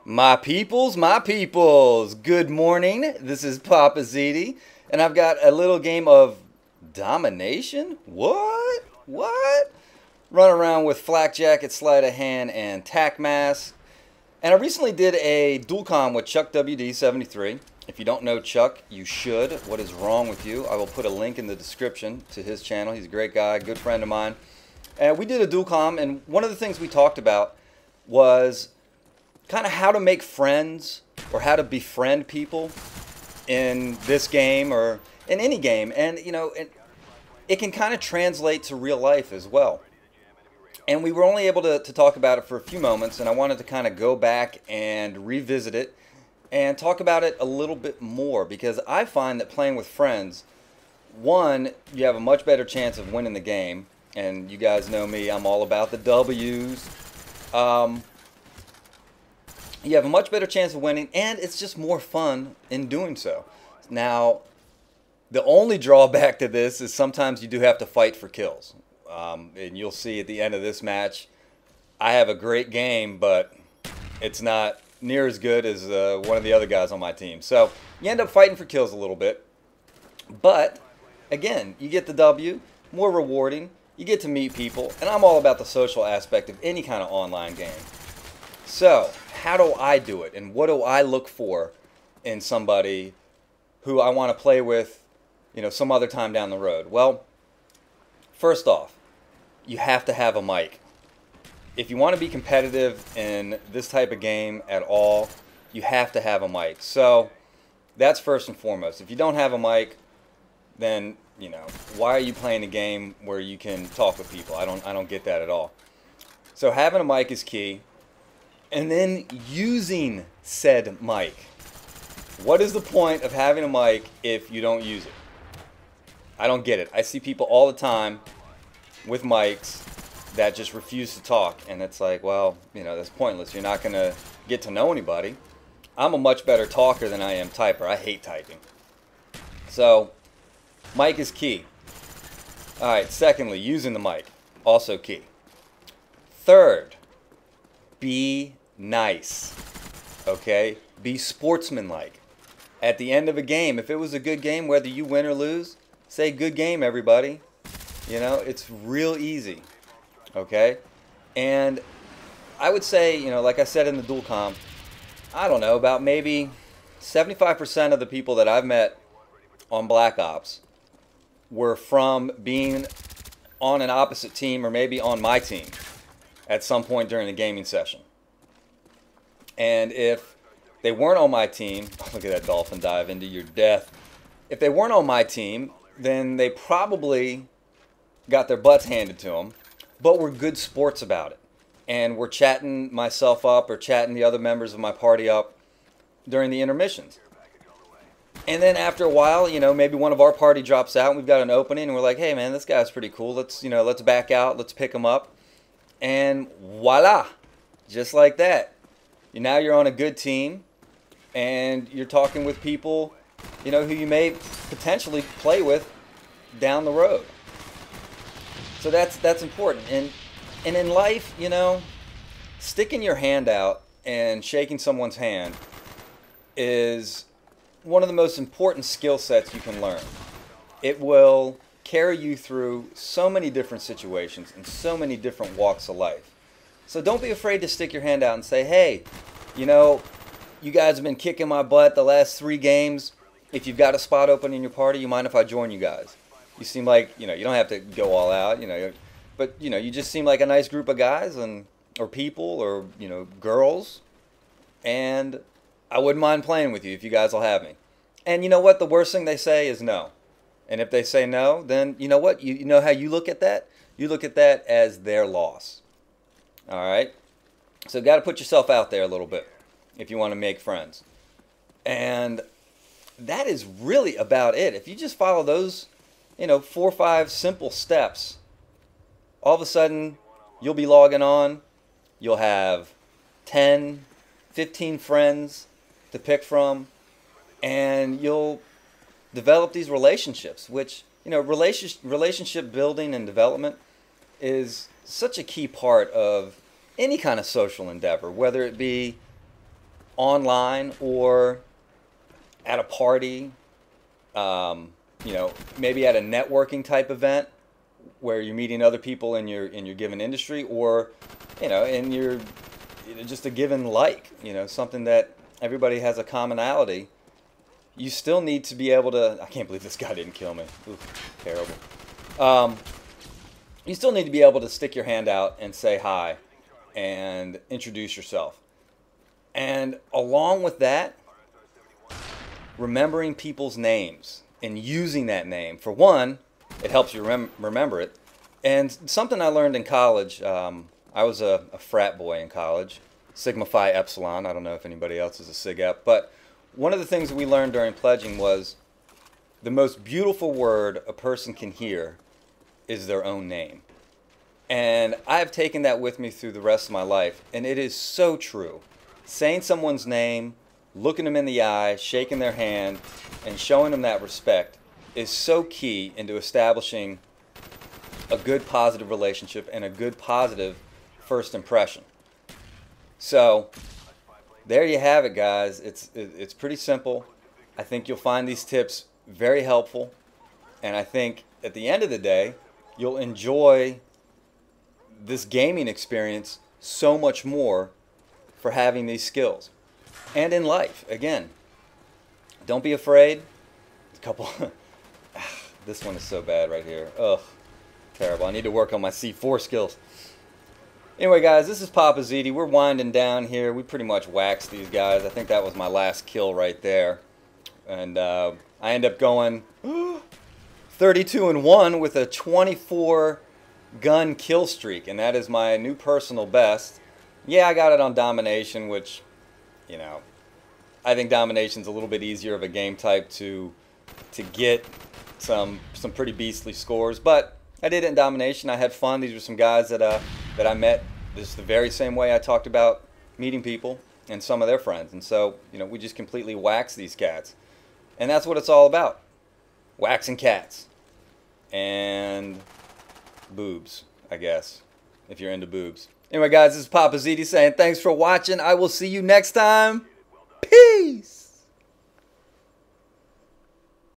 My peoples, good morning. This is papaziti, and I've got a little game of domination. What? What? Run around with flak jacket, sleight of hand, and tack mask. And I recently did a dual com with Chuck WD73. If you don't know Chuck, you should. What is wrong with you? I will put a link in the description to his channel. He's a great guy, good friend of mine. And we did a dual com, and one of the things we talked about was kind of how to make friends or how to befriend people in this game or in any game. And, you know, it can kind of translate to real life as well. And we were only able to talk about it for a few moments, and I wanted to kind of go back and revisit it and talk about it a little bit more, because I find that playing with friends, one, you have a much better chance of winning the game. And you guys know me, I'm all about the W's. You have a much better chance of winning, and it's just more fun in doing so. Now, the only drawback to this is sometimes you do have to fight for kills. And you'll see at the end of this match, I have a great game, but it's not near as good as one of the other guys on my team. So you end up fighting for kills a little bit. But, again, you get the W, more rewarding, you get to meet people, and I'm all about the social aspect of any kind of online game. So, how do I do it, and what do I look for in somebody who I want to play with, you know, some other time down the road? Well, first off, you have to have a mic. If you want to be competitive in this type of game at all, you have to have a mic. So, that's first and foremost. If you don't have a mic, then, you know, why are you playing a game where you can talk with people? I don't get that at all. So, having a mic is key. And then using said mic. What is the point of having a mic if you don't use it? I don't get it. I see people all the time with mics that just refuse to talk. And it's like, well, you know, that's pointless. You're not going to get to know anybody. I'm a much better talker than I am typer. I hate typing. So, mic is key. Alright, secondly, using the mic. Also key. Third, be nice. Okay? Be sportsmanlike. At the end of a game, if it was a good game, whether you win or lose, say good game, everybody. You know, it's real easy. Okay? And I would say, you know, like I said in the dual com, I don't know, about maybe 75% of the people that I've met on Black Ops were from being on an opposite team or maybe on my team at some point during the gaming session. And if they weren't on my team, look at that dolphin dive into your death. If they weren't on my team, then they probably got their butts handed to them, but were good sports about it. And were chatting myself up or chatting the other members of my party up during the intermissions. And then after a while, you know, maybe one of our party drops out and we've got an opening and we're like, hey man, this guy's pretty cool. Let's, you know, let's back out, let's pick him up. And voila, just like that. Now you're on a good team and you're talking with people, you know, who you may potentially play with down the road. So that's important. And in life, you know, sticking your hand out and shaking someone's hand is one of the most important skill sets you can learn. It will carry you through so many different situations and so many different walks of life. So don't be afraid to stick your hand out and say, hey, you know, you guys have been kicking my butt the last 3 games. If you've got a spot open in your party, you mind if I join you guys? You seem like, you know, you don't have to go all out, you know, but, you know, you just seem like a nice group of guys and or people or, you know, girls. And I wouldn't mind playing with you if you guys will have me. And you know what? The worst thing they say is no. And if they say no, then you know what? You know how you look at that? You look at that as their loss. All right? So got to put yourself out there a little bit if you want to make friends. And that is really about it. If you just follow those, you know, 4 or 5 simple steps, all of a sudden you'll be logging on. You'll have 10, 15 friends to pick from, and you'll develop these relationships, which, you know, relationship building and development is such a key part of any kind of social endeavor, whether it be online or at a party, you know, maybe at a networking type event where you're meeting other people in your given industry, or you know, in your, you know, just a given like, you know, something that everybody has a commonality. You still need to be able to. I can't believe this guy didn't kill me. Oof, terrible. You still need to be able to stick your hand out and say hi and introduce yourself. And along with that, remembering people's names and using that name. For one, it helps you remember it. And something I learned in college, I was a frat boy in college, Sigma Phi Epsilon. I don't know if anybody else is a Sig Ep, but one of the things that we learned during pledging was the most beautiful word a person can hear is their own name. And I've taken that with me through the rest of my life, and it is so true. Saying someone's name, looking them in the eye, shaking their hand, and showing them that respect is so key into establishing a good positive relationship and a good positive first impression. So there you have it, guys. It's pretty simple. I think you'll find these tips very helpful, and I think at the end of the day you'll enjoy this gaming experience so much more for having these skills. And in life, again, don't be afraid. A couple this one is so bad right here. Ugh, terrible. I need to work on my C4 skills. Anyway, guys, this is Papaziti. We're winding down here. We pretty much waxed these guys. I think that was my last kill right there. And I end up going 32-1 with a 24 gun kill streak, and that is my new personal best. Yeah, I got it on domination, which, you know, I think domination's a little bit easier of a game type to get some pretty beastly scores, but I did it in domination. I had fun. These were some guys that I met just the very same way I talked about meeting people and some of their friends, and so, you know, we just completely waxed these cats, and that's what it's all about: waxing cats and boobs, I guess, if you're into boobs. Anyway, guys, this is Papaziti saying thanks for watching. I will see you next time. Peace!